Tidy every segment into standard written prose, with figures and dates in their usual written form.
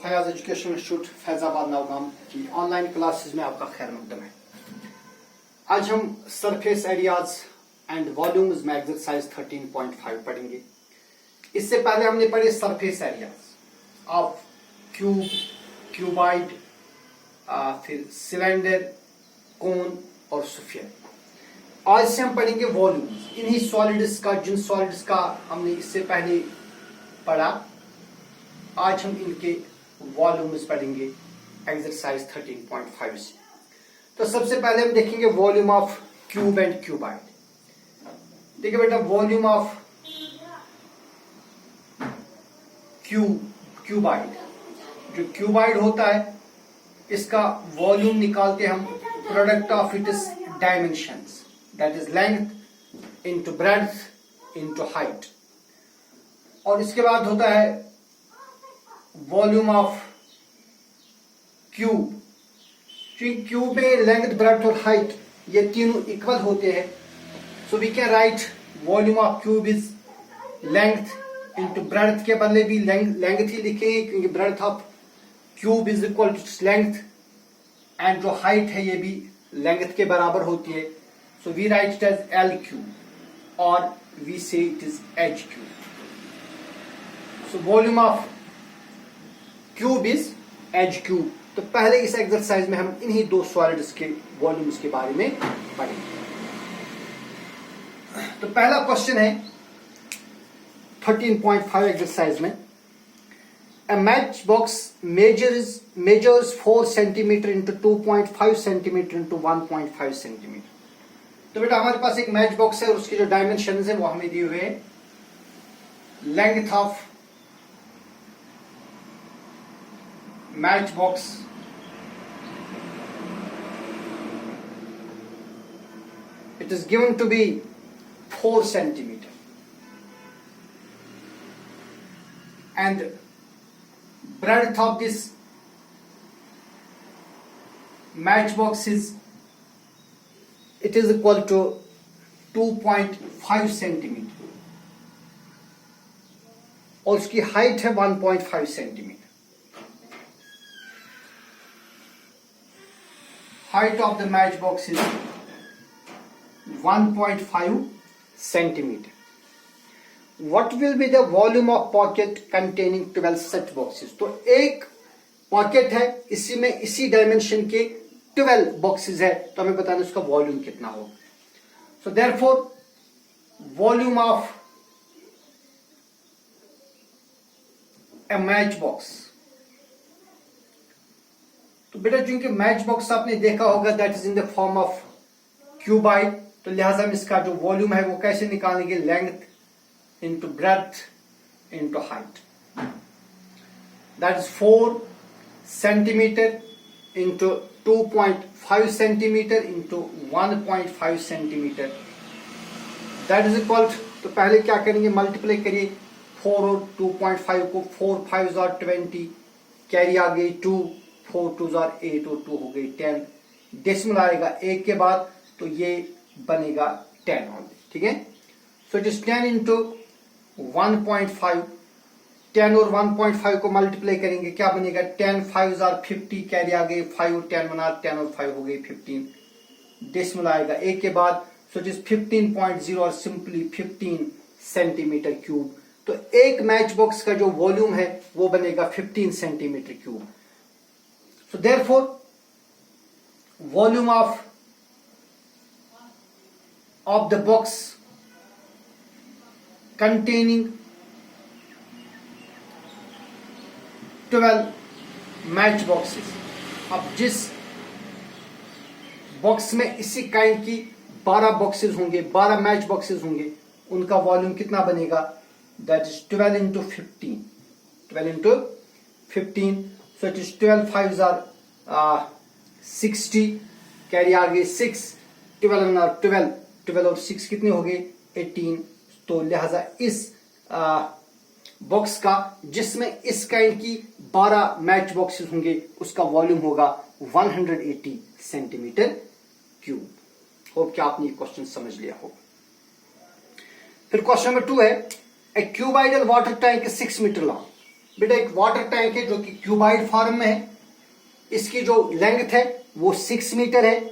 Fayaz education institute Faizabad Nowgam की online classes में आपका खैर मकदम है। आज हम सरफेस एरियाज एंड वॉल्यूम्स में एक्सरसाइज 13.5 पढ़ेंगे। इससे पहले हमने पढ़े surface areas of cube, cuboid, फिर सिलेंडर, कोन और स्फीयर। आज से हम पढ़ेंगे वॉल्यूम्स, इन्हीं सॉलिड्स का, जिन सॉलिड्स का हमने इससे पहले पढ़ा। आज हम इनके वॉल्यूम्स पढ़ेंगे एक्सरसाइज 13.5 से। तो सबसे पहले हम देखेंगे volume of cube and cuboid. देखिए बेटा, वॉल्यूम ऑफ क्यूबाइड, जो क्यूबाइड होता है इसका वॉल्यूम निकालते हम product of its dimensions, that is length into breadth into height. और इसके बाद होता है वॉल्यूम ऑफ क्यूब। क्यूब में लेंथ, ब्रेड्थ और हाइट ये तीनों इक्वल होते हैं, so we can write volume of cube is length into breadth. के बदले भी लेंथ ही लिखेंगे क्योंकि breadth of cube is equal to length, and जो हाइट है ये भी लेंथ के बराबर होती है, so we write it as L cube और we say it is H cube. So volume of cube is H cube. तो पहले इस एक्सरसाइज में हम इन्हीं दो सॉलिड्स के वॉल्यूम्स के बारे में पढ़ेंगे। तो पहला क्वेश्चन है 13.5 एक्सरसाइज में, a matchbox measures 4 centimeter into 2.5 centimeter into 1.5 centimeter। तो बेटा हमारे पास एक मैच बॉक्स है और उसके जो डायमेंशंस है वो हमें दिए हुए हैं। Length of match box it is given to be 4 centimeter and breadth of this matchbox is equal to 2.5 centimeter और उसकी हाइट है 1.5 centimetre. height of the matchbox is 1.5 centimeter. What will be the volume of pocket containing 12 such boxes? तो एक pocket है, इसी में इसी dimension के 12 बॉक्सेस है, तो हमें बताना उसका वॉल्यूम कितना होगा। सो therefore volume of A match box, तो बेटा चूंकि मैच बॉक्स आपने देखा होगा that is in the form of cuboid, तो लिहाजा हम इसका जो वॉल्यूम है वो कैसे निकालेंगे, length into breadth into height, that is 4 centimetre into 2.5 centimetre into 1.5 centimetre, that is equal. तो पहले क्या करेंगे, मल्टीप्लाई करिए 4 और 2.5 को, 4 5 और 20, कैरी आ गई 2, 4 2 और 8 और 2 हो गई 10, डेसिमल आएगा एक के बाद, तो ये बनेगा 10 ओनली। ठीक है, सो इट इज 10 इंटू 1.5, 10 और 1.5 को मल्टीप्लाई करेंगे, क्या बनेगा 10 5 और 50, कैरी आ गई 5 और 10 बना, 10 और 5 हो गई 15, डेसिमल आएगा एक के बाद, सो इट इज 15.0 और सिंपली 15 सेंटीमीटर क्यूब। तो एक मैच बॉक्स का जो वॉल्यूम है वो बनेगा 15 centimetre cube. So therefore, volume of the box containing 12 match boxes। अब जिस बॉक्स में इसी काइंड की 12 बॉक्सेस होंगे, 12 मैच बॉक्सेस होंगे, उनका वॉल्यूम कितना बनेगा, that is 12 into 15, 12 into 15, so it is 12 5s are 60, carry आ गई 6, 12 और 12 और 6 कितने हो गए 18। तो लिहाजा इस बॉक्स का जिसमें इस काइंड की 12 मैच बॉक्सेस होंगे उसका वॉल्यूम होगा 180 सेंटीमीटर क्यूब। होप कि आपने ये क्वेश्चन समझ लिया होगा। फिर क्वेश्चन नंबर 2 है, a cuboidal water tank is 6 metre long. बेटा एक वाटर टैंक है जो कि क्यूबाइड फॉर्म में है, इसकी जो लेंथ है वो 6 मीटर है,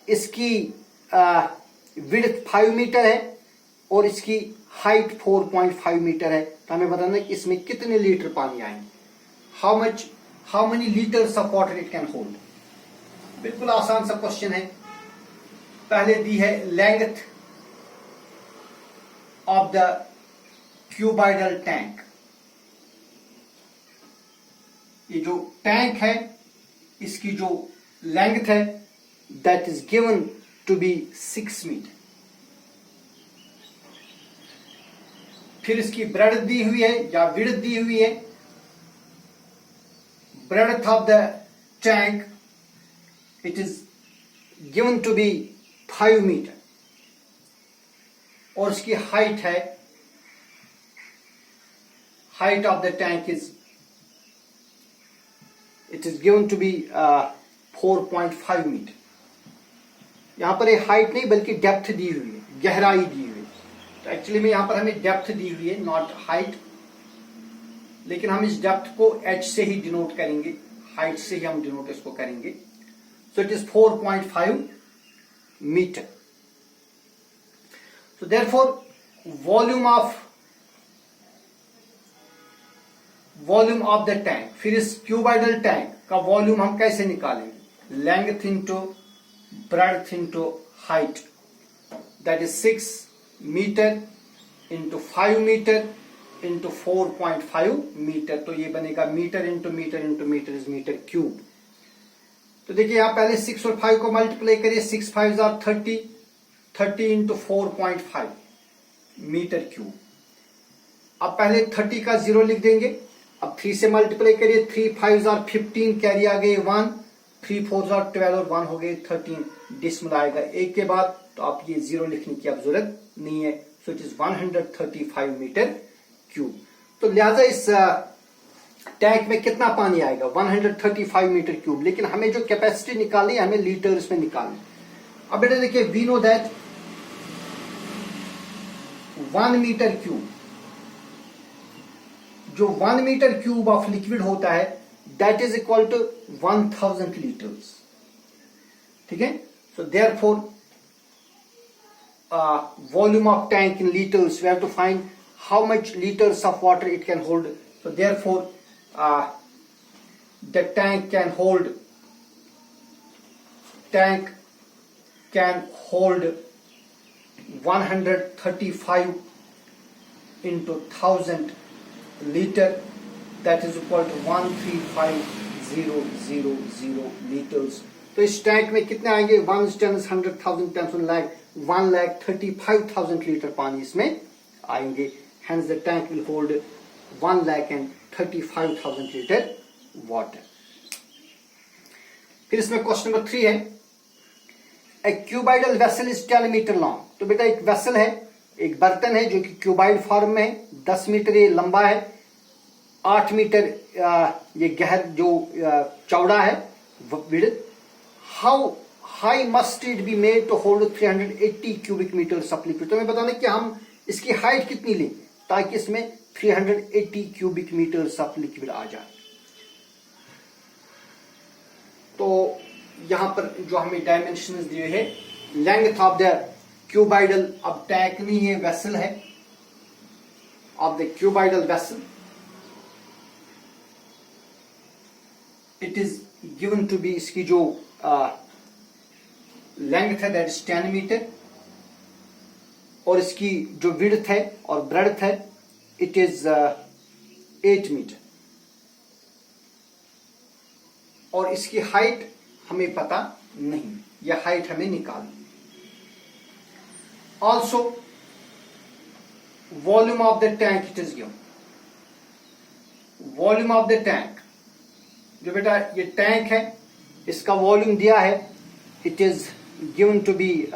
इसकी विड्थ 5 मीटर है और इसकी हाइट 4.5 मीटर है। तो हमें बताना है कि इसमें कितने लीटर पानी आएंगे, how many litres of water it can hold. बिल्कुल आसान सा क्वेश्चन है। पहले दी है length of the cuboidal tank, ये जो टैंक है इसकी जो लेंथ है that is given to be 6 metre. फिर इसकी ब्रेड्थ दी हुई है या विड्थ दी हुई है। Breadth of the tank it is given to be 5 metre और इसकी हाइट है, height of the tank is it is given to be 4.5 metre. यहां पर एक हाइट नहीं बल्कि डेप्थ दी हुई है, गहराई दी हुई है। तो एक्चुअली में यहां पर हमें डेप्थ दी हुई है, नॉट हाइट, लेकिन हम इस डेप्थ को h से ही डिनोट करेंगे, हाइट से ही हम डिनोट इसको करेंगे। So it is 4.5 metre. So therefore volume of the tank, फिर इस क्यूबाइडल टैंक का वॉल्यूम हम कैसे निकालेंगे, length into breadth into height, that is 6 metre into 5 metre into 4.5 metre. तो ये बनेगा metre into metre into metre is metre cube. तो देखिए यहां पहले 6 और 5 को मल्टीप्लाई करिए, 6 5 आर 30, 30 इंटू 4.5 मीटर क्यूब। अब पहले 30 का 0 लिख देंगे, अब 3 से मल्टीप्लाई करिए, 3 5 आर 15, कैरी आ गए 1, 3 4 आर 12 और 1 हो गए 13, डिसमल आएगा 1 के बाद, तो आप ये 0 लिखने की अब जरूरत नहीं है। So it is 135 metre cube. तो लिहाजा इस टैंक में कितना पानी आएगा, 135 मीटर क्यूब। लेकिन हमें जो कैपेसिटी निकालनी है हमें लीटर्स में निकालनी। अब बेटा देखिए, we know that 1 metre cube, जो 1 मीटर क्यूब ऑफ लिक्विड होता है that is equal to 1000 litres. ठीक है, so therefore volume of tank in litres, we have to find how much litres of water it can hold. So therefore the tank can hold 135 into 1000 liter, that is equal to 135,000 liters। तो इस tank में कितने आएंगे, 1 10 100,000 times 1 lakh, 1,35,000 litre पानी इसमें आएंगे। Hence the tank will hold 1,35,000 litre water. फिर इसमें क्वेश्चन नंबर 3 है, a cuboidal vessel is 10 metre long. तो बेटा एक वेसल है, एक बर्तन है जो कि क्यूबाइड फॉर्म में है, 10 मीटर ये लंबा है, 8 मीटर ये गहर जो चौड़ा है width. How high must it be made to hold 380 cubic metres of liquid. तो हमें बताना कि हम इसकी हाइट कितनी लें ताकि इसमें 380 क्यूबिक मीटर्स ऑफ लिक्विड आ जाए। तो यहां पर जो हमें डायमेंशंस दिए हैं, लेंथ ऑफ द क्यूबाइडल, अब टैंक नहीं है वेसल है, of the cuboidal vessel it is given to be, इसकी जो लेंथ है दैट इज 10 मीटर और इसकी जो विड्थ है और ब्रेड्थ है इट इज 8 मीटर और इसकी हाइट हमें पता नहीं, यह हाइट हमें निकालनी। Also volume of the tank it is given, volume of the tank, जो बेटा ये टैंक है इसका वॉल्यूम दिया है, it is given to be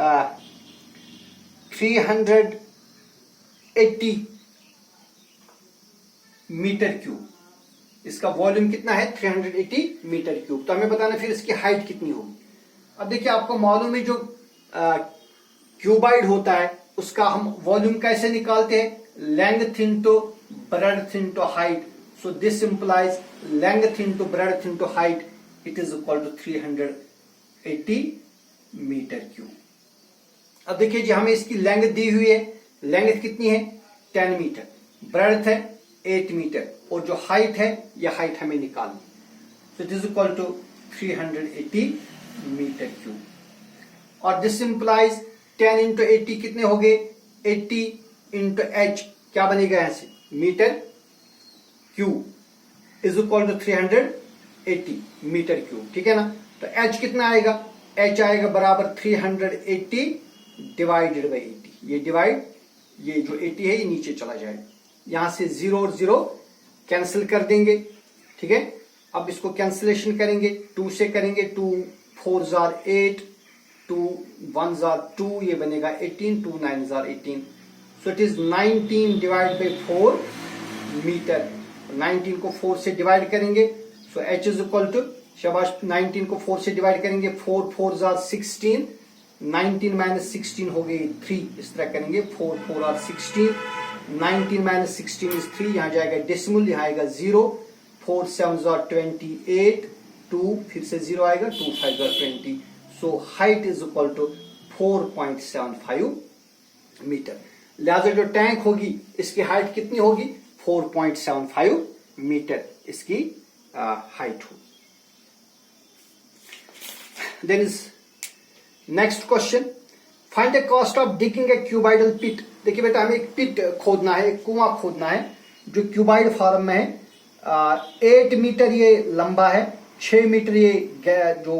380 metre cube. इसका वॉल्यूम कितना है, 380 मीटर क्यूब। तो हमें बताना फिर इसकी हाइट कितनी होगी। अब देखिए आपको मालूम है जो क्यूबाइड होता है उसका हम वॉल्यूम कैसे निकालते हैं, length into breadth into height. So this implies length into breadth into height, it is equal to 380 metre cube. अब देखिए जी हमें इसकी लेंथ दी हुई है. लेंथ कितनी है? 10 मीटर. ब्रेड्थ है 8 मीटर और जो हाइट है ये हाइट हमें निकालनी. So it is equal to 380 metre cube. और दिस इंप्लाइज 10 इंटू 80 कितने हो गए? 80 इंटू एच क्या बनेगा यहां से? Metre cube is equal to 380 metre cube. ठीक है ना. तो एच कितना आएगा? एच आएगा बराबर 380 डिवाइडेड बाई 80. ये डिवाइड, ये जो 80 है ये नीचे चला जाएगा. यहां से 0 और 0 कैंसिल कर देंगे. ठीक है. अब इसको कैंसिलेशन करेंगे. 2 से करेंगे. 2 4 जार 8, 2 1 जार 2, ये बनेगा 18, 2 9 जार 18. So it is 19 divide by 4 metre. 19 को 4 से डिवाइड करेंगे. So H is equal to, शाबाश, 19 को 4 से डिवाइड करेंगे. 4 4 जार 16, 19 माइनस 16 हो गई 3. इस तरह करेंगे. 4 4 आर 16, 19 माइनस 16 इज 3. यहां जाएगा डेसिमल, यहां आएगा 0. 4 7 जार 28, 2 फिर से 0 आएगा. 2 5 जार 20. So height is equal to 4.75 metre. लिहाजा जो टैंक होगी इसकी हाइट कितनी होगी? 4.75 मीटर इसकी हाइट होगी. Then is next question, find the cost of digging a cuboidal pit. देखिए बेटा हमें एक पिट खोदना है, एक कुआं खोदना है जो क्यूबाइड फॉर्म में है. 8 मीटर ये लंबा है, 6 मीटर ये जो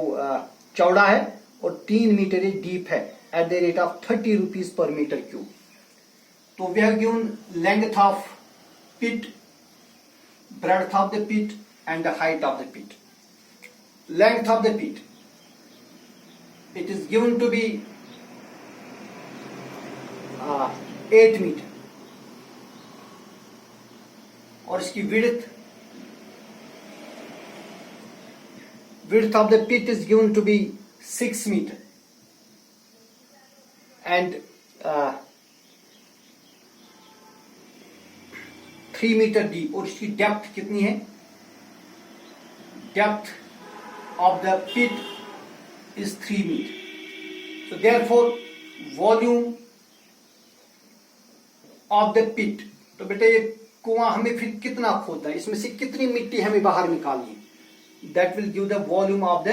चौड़ा है और 3 मीटर ये डीप है. At the rate of 30 rupees per metre cube. तो we have given length of pit, breadth of the pit and the height of the pit. Length of the pit, it is given to be 8 meter और इसकी width of the pit is given to be 6 meter and 3 metre deep. और इसकी depth कितनी है? Depth of the pit is 3 metre. So therefore volume of the pit. तो बेटा ये कुआं हमें फिर कितना खोदना है, इसमें से कितनी मिट्टी हमें बाहर निकालनी है? That will give the volume of the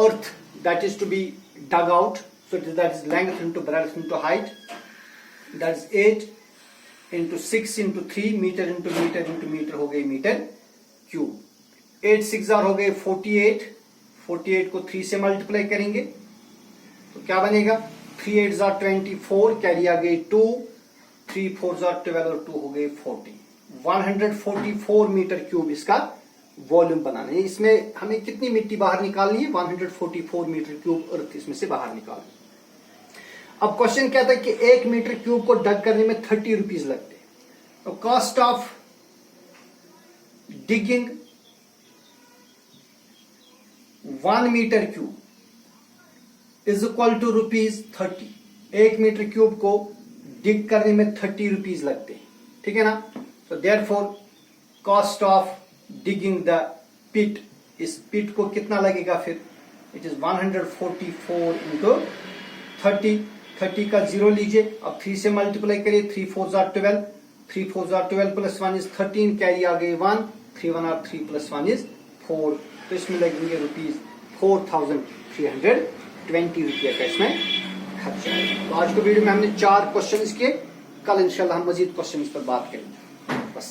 earth that is to be dug out. So that is length into breadth into height. That is 8 into 6 into 3 metre into metre हो गई मीटर क्यूब. 8 6 हो गए 48. 48 को 3 से multiply करेंगे तो क्या बनेगा? 3 8 जार 24, कैरी आ गई 2, 3 4 जार 12 और 2 हो गए 40. 144 मीटर क्यूब इसका वॉल्यूम बनाना है. इसमें हमें कितनी मिट्टी बाहर निकालनी है? 144 मीटर क्यूब अर्थ इसमें से बाहर निकालनी. अब क्वेश्चन कहता है कि 1 मीटर क्यूब को डग करने में 30 रुपीज लगते हैं. तो cost of digging 1 metre cube is equal to ₹30. 1 metre cube को डिग करने में 30 रुपीज लगते हैं. ठीक है ना. तो therefore cost of digging the pit, इस पिट को कितना लगेगा फिर? It is 144 into 30. 30 का 0 लीजिए. अब 3 से मल्टीप्लाई करिए. 3 4 जार 12, 3 4 जार 12 प्लस 1 इज 13, कैरी आ गई 1, 3 1 और 3 प्लस 1 इज 4. तो इसमें लगेंगे ₹4,320 रुपये का इसमें खर्चा है. तो आज के वीडियो में हमने 4 क्वेश्चन किए. कल इंशाल्लाह हम मजीद क्वेश्चन पर बात करेंगे. बस.